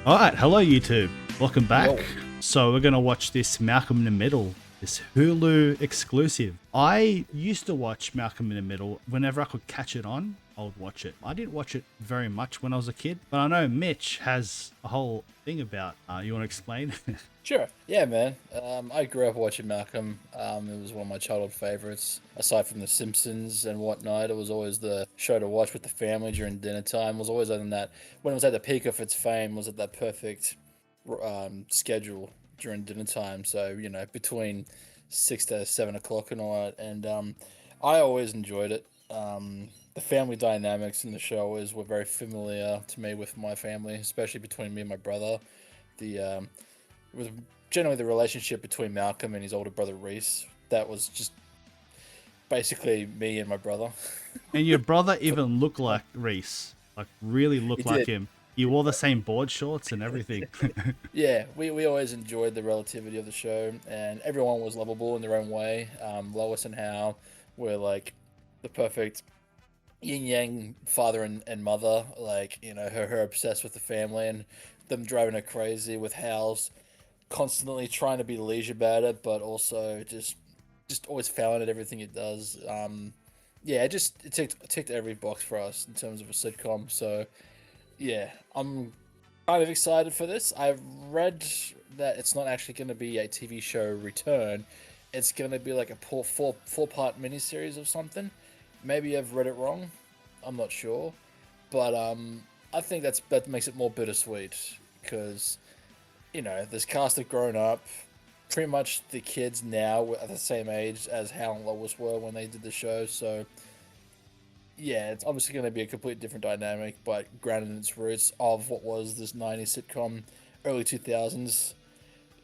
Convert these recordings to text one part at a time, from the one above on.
Alright, hello YouTube. Welcome back. Yo. So we're gonna watch this Malcolm in the Middle, this Hulu exclusive. I used to watch Malcolm in the Middle whenever I could catch it on. I would watch it. I didn't watch it very much when I was a kid, but I know Mitch has a whole thing about. You want to explain? Sure. Yeah, man. I grew up watching Malcolm. It was one of my childhood favorites. Aside from The Simpsons and whatnot, it was always the show to watch with the family during dinner time. It was always on that, when it was at the peak of its fame, was at that perfect schedule during dinner time. So, between 6 to 7 o'clock and all that. And I always enjoyed it. The family dynamics in the show were very familiar to me with my family, especially between me and my brother. It was generally the relationship between Malcolm and his older brother Reese. That was just basically me and my brother. And your brother even looked like Reese, like really He looked like did. him. You wore the same board shorts and everything. Yeah, we always enjoyed the relativity of the show, and everyone was lovable in their own way. Lois and Hal were like the perfect yin yang father and mother. Like, her obsessed with the family and them driving her crazy with Hal's constantly trying to be leisure about it, but also just always failing at everything it does. Yeah, it ticked every box for us in terms of a sitcom. So yeah, I'm kind of excited for this. I've read that it's not actually going to be a TV show return. It's going to be like a four part miniseries or something. Maybe I've read it wrong. I'm not sure, but I think that makes it more bittersweet because this cast have grown up. Pretty much the kids now were at the same age as Hal and Lois were when they did the show. So yeah, it's obviously going to be a completely different dynamic, but grounded in its roots of what was this '90s sitcom, early 2000s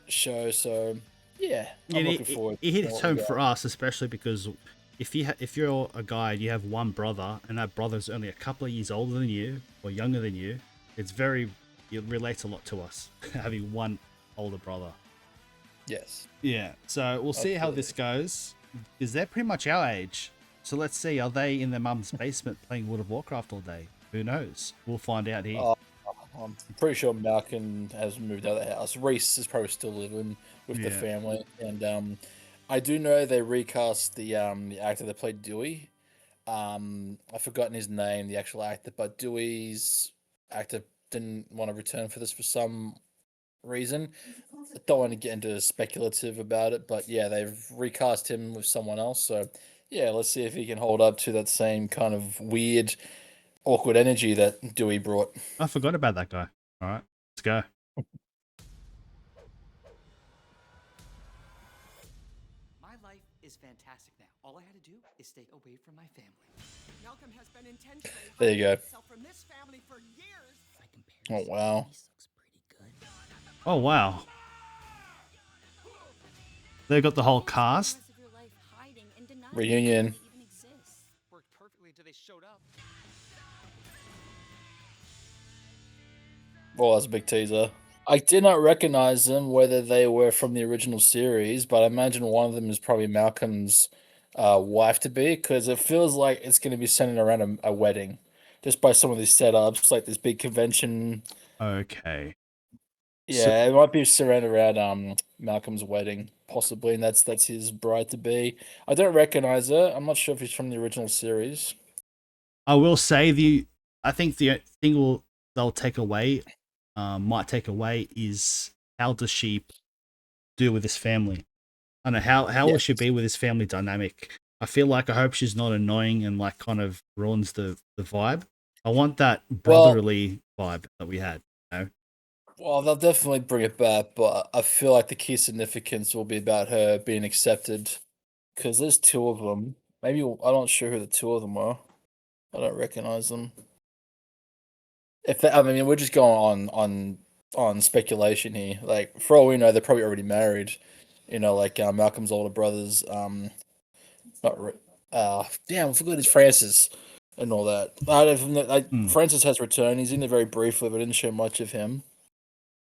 show. So yeah, I'm And looking forward it to hits what we home got. for us, especially because if you're a guy and you have one brother and that brother's only a couple of years older than you or younger than you, it relates a lot to us having one older brother. Yes, Yeah. So we'll see how absolutely. this goes. Is they're pretty much our age. So let's see. Are they in their mum's basement playing World of Warcraft all day? Who knows? We'll find out here. Uh, I'm pretty sure Malcolm has moved out of the house. Reese is probably still living with the Yeah. family, and I do know they recast the actor that played Dewey. I've forgotten his name, the actual actor, but Dewey's actor didn't want to return for this for some reason. I don't want to get into speculative about it, but yeah, they've recast him with someone else. So yeah, let's see if he can hold up to that same kind of weird, awkward energy that Dewey brought. I forgot about that guy. All right. Let's go. My life is fantastic now. All I had to do is stay away from my family. Malcolm has been intentionally There you hiding go. himself from this family for years. If I Oh compare wow. Reese looks pretty good. Oh wow. They got the whole Always spend the cast. rest of your life hiding and denying your Reunion. family even exists. Worked perfectly until they showed up. Oh, that's a big teaser. I did not recognize them, whether they were from the original series, but I imagine one of them is probably Malcolm's wife to be, because it feels like it's going to be centered around a wedding, just by some of these setups, like this big convention. Okay. So Yeah, it might be surrounded around Malcolm's wedding, possibly, and that's his bride to be. I don't recognize her. I'm not sure if he's from the original series. I will say I think the thing they'll take away, might take away is how does she do with his family? I don't know how will Yes. she be with his family dynamic? I feel like I hope she's not annoying and like kind of ruins the vibe. I want that Well, brotherly vibe that we had. You know? Well, they'll definitely bring it back, but I feel like the key significance will be about her being accepted because there's two of them. Maybe I'm not sure who the two of them are. I don't recognize them. I mean, we're just going on speculation here. Like, for all we know, they're probably already married. Like Malcolm's older brothers. Not re- damn, I forgot it's Francis and all that. I don't know, Hmm. Francis has returned. He's in there very briefly, but I didn't show much of him.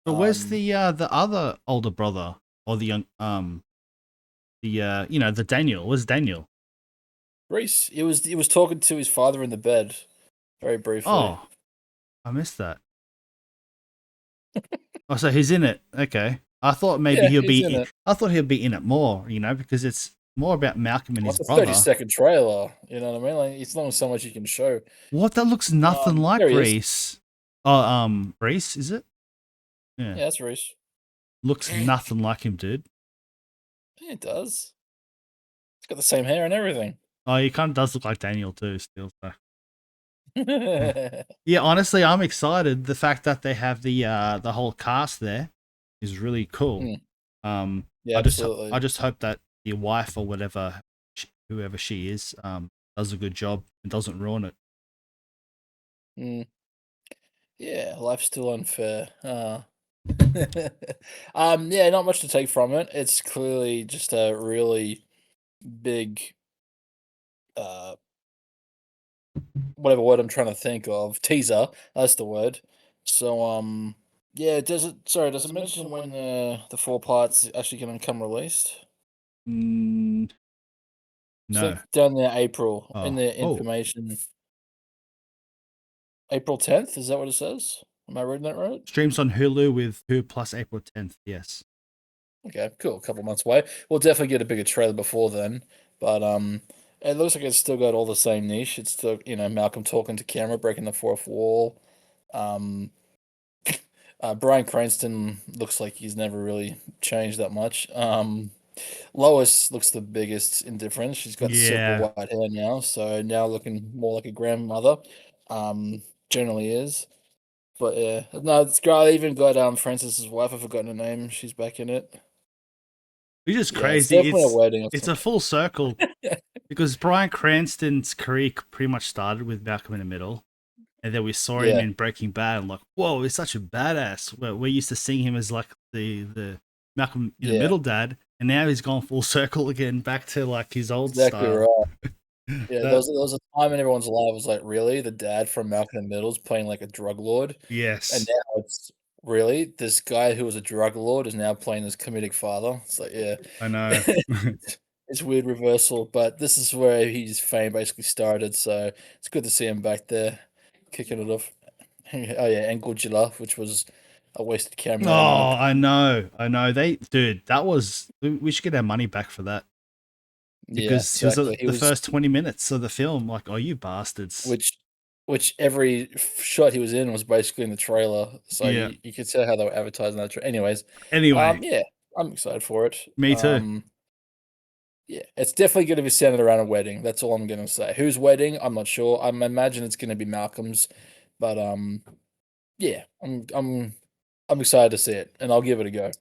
But where's Um, the other older brother or the young the Daniel? Where's Daniel? Reese, he was talking to his father in the bed very briefly. Oh, I missed that. Oh, so he's in it. Okay. I thought maybe Yeah, he'll he's be. in it. I thought he'll be in it more. Because it's more about Malcolm and his What's a 30 brother. second trailer? You know what I mean? Like, it's not so much you can show. What? That looks nothing like There he is. Reese. Oh, Reese, is it? Yeah, that's Reese. Looks nothing like him, dude. Yeah, it does. It's got the same hair and everything. Oh, he kind of does look like Daniel too, still. So. Yeah, honestly, I'm excited. The fact that they have the whole cast there is really cool. Yeah, absolutely. I just hope that your wife or whatever, whoever she is, does a good job and doesn't ruin it. Yeah, life's still unfair. Yeah, not much to take from it. It's clearly just a really big, whatever word I'm trying to think of, teaser. That's the word. So, yeah, does it mention when the 4 parts actually going to come released? Mm, I no. think down there April in Oh. the information. April 10th, is that what it says? Am I reading that right? Streams on Hulu with Hulu Plus April 10th. Yes. Okay, cool. A couple months away. We'll definitely get a bigger trailer before then. But it looks like it's still got all the same niche. It's still, Malcolm talking to camera, breaking the fourth wall. Um, Bryan Cranston looks like he's never really changed that much. Lois looks the biggest in difference. She's got Yeah. silver white hair now, so now looking more like a grandmother. Generally is. But yeah, no, it's great. I even got Francis's wife. I've forgotten her name. She's back in it. Which is Yeah, crazy. it's definitely a wedding. It's a full circle because Bryan Cranston's career pretty much started with Malcolm in the Middle, and then we saw him in Breaking Bad. And like, whoa, he's such a badass. We're used to seeing him as like the Malcolm in the Middle dad, and now he's gone full circle again, back to like his old Exactly style. right. Yeah, there was a time in everyone's life was like, really, the dad from Malcolm in the Middle's playing like a drug lord, and Yes, now it's really this guy who was a drug lord is now playing this comedic father. It's like, yeah, I know. it's weird reversal, but this is where his fame basically started. So it's good to see him back there, kicking it off. Oh yeah, and Godzilla, which was a wasted cameo. Oh, I know. We should get our money back for that. Because yeah, exactly. he was the first 20 minutes of the film. Like, oh, you bastards. Which every shot he was in was basically in the trailer, so Yeah. you could tell how they were advertising that. Anyways, Anyway, yeah, I'm excited for it. Me too. Yeah, it's definitely going to be centered around a wedding. That's all I'm going to say. Whose wedding? I'm not sure. I imagine it's going to be Malcolm's, but yeah, I'm excited to see it, and I'll give it a go.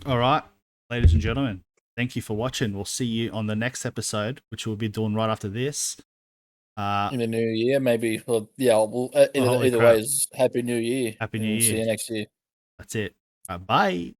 All right, ladies and gentlemen, thank you for watching. We'll see you on the next episode, which we'll be doing right after this. In the new year, maybe. Well, yeah. Well, either holy way, crap. is Happy New Year. Happy and New we'll see Year. you next year. That's it. Bye.